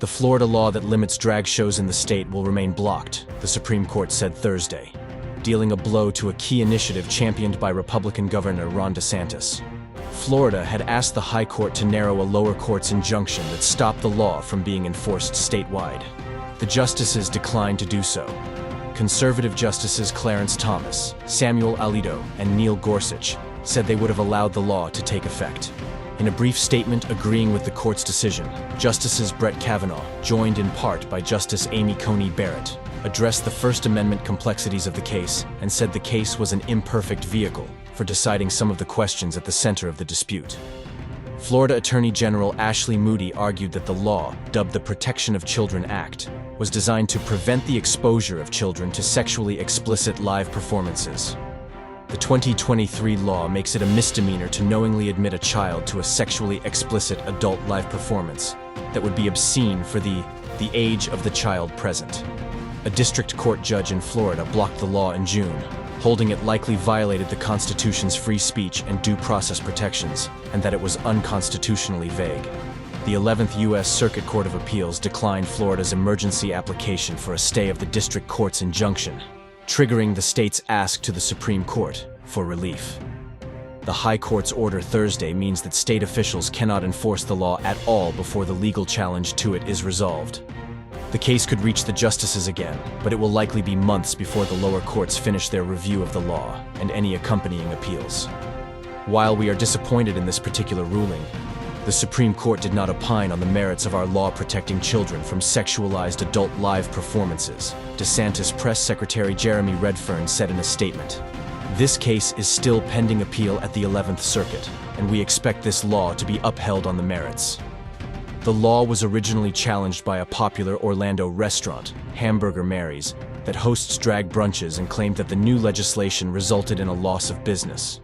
The Florida law that limits drag shows in the state will remain blocked, the Supreme Court said Thursday, dealing a blow to a key initiative championed by Republican Governor Ron DeSantis. Florida had asked the High Court to narrow a lower court's injunction that stopped the law from being enforced statewide. The justices declined to do so. Conservative justices Clarence Thomas, Samuel Alito, and Neil Gorsuch said they would have allowed the law to take effect. In a brief statement agreeing with the court's decision, Justices Brett Kavanaugh, joined in part by Justice Amy Coney Barrett, addressed the First Amendment complexities of the case and said the case was an imperfect vehicle for deciding some of the questions at the center of the dispute. Florida Attorney General Ashley Moody argued that the law, dubbed the Protection of Children Act, was designed to prevent the exposure of children to sexually explicit live performances. The 2023 law makes it a misdemeanor to knowingly admit a child to a sexually explicit adult live performance that would be obscene for the age of the child present. A district court judge in Florida blocked the law in June, holding it likely violated the Constitution's free speech and due process protections, and that it was unconstitutionally vague. The 11th U.S. Circuit Court of Appeals declined Florida's emergency application for a stay of the district court's injunction, triggering the state's ask to the Supreme Court for relief. The High Court's order Thursday means that state officials cannot enforce the law at all before the legal challenge to it is resolved. The case could reach the justices again, but it will likely be months before the lower courts finish their review of the law and any accompanying appeals. While we are disappointed in this particular ruling, the Supreme Court did not opine on the merits of our law protecting children from sexualized adult live performances, DeSantis Press Secretary Jeremy Redfern said in a statement. This case is still pending appeal at the 11th Circuit, and we expect this law to be upheld on the merits. The law was originally challenged by a popular Orlando restaurant, Hamburger Mary's, that hosts drag brunches and claimed that the new legislation resulted in a loss of business.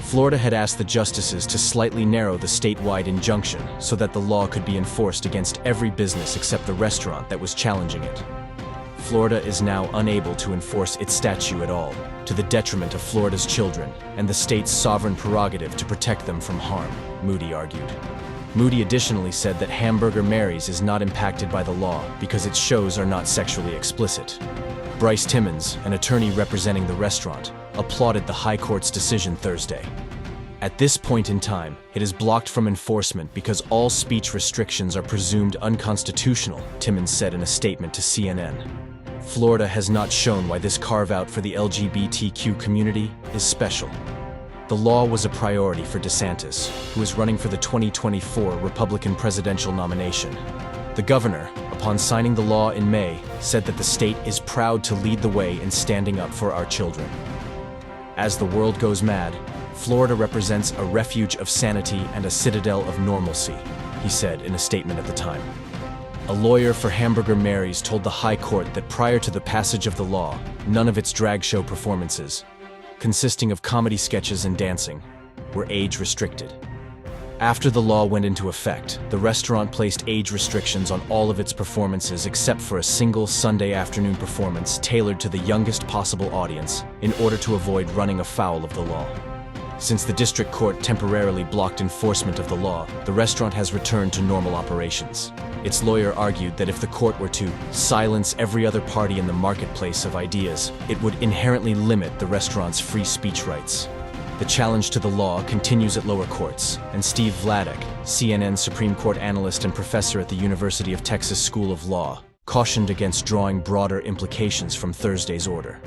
Florida had asked the justices to slightly narrow the statewide injunction so that the law could be enforced against every business except the restaurant that was challenging it. Florida is now unable to enforce its statute at all, to the detriment of Florida's children and the state's sovereign prerogative to protect them from harm, Moody argued. Moody additionally said that Hamburger Mary's is not impacted by the law because its shows are not sexually explicit. Bryce Timmons, an attorney representing the restaurant, applauded the High Court's decision Thursday. At this point in time, it is blocked from enforcement because all speech restrictions are presumed unconstitutional, Timmons said in a statement to CNN. Florida has not shown why this carve-out for the LGBTQ community is special. The law was a priority for DeSantis, who is running for the 2024 Republican presidential nomination. The governor, upon signing the law in May, said that the state is proud to lead the way in standing up for our children. As the world goes mad, Florida represents a refuge of sanity and a citadel of normalcy, he said in a statement at the time. A lawyer for Hamburger Mary's told the High Court that prior to the passage of the law, none of its drag show performances, consisting of comedy sketches and dancing, were age-restricted. After the law went into effect, the restaurant placed age restrictions on all of its performances except for a single Sunday afternoon performance tailored to the youngest possible audience in order to avoid running afoul of the law. Since the district court temporarily blocked enforcement of the law, the restaurant has returned to normal operations. Its lawyer argued that if the court were to silence every other party in the marketplace of ideas, it would inherently limit the restaurant's free speech rights. The challenge to the law continues at lower courts, and Steve Vladek, CNN Supreme Court analyst and professor at the University of Texas School of Law, cautioned against drawing broader implications from Thursday's order.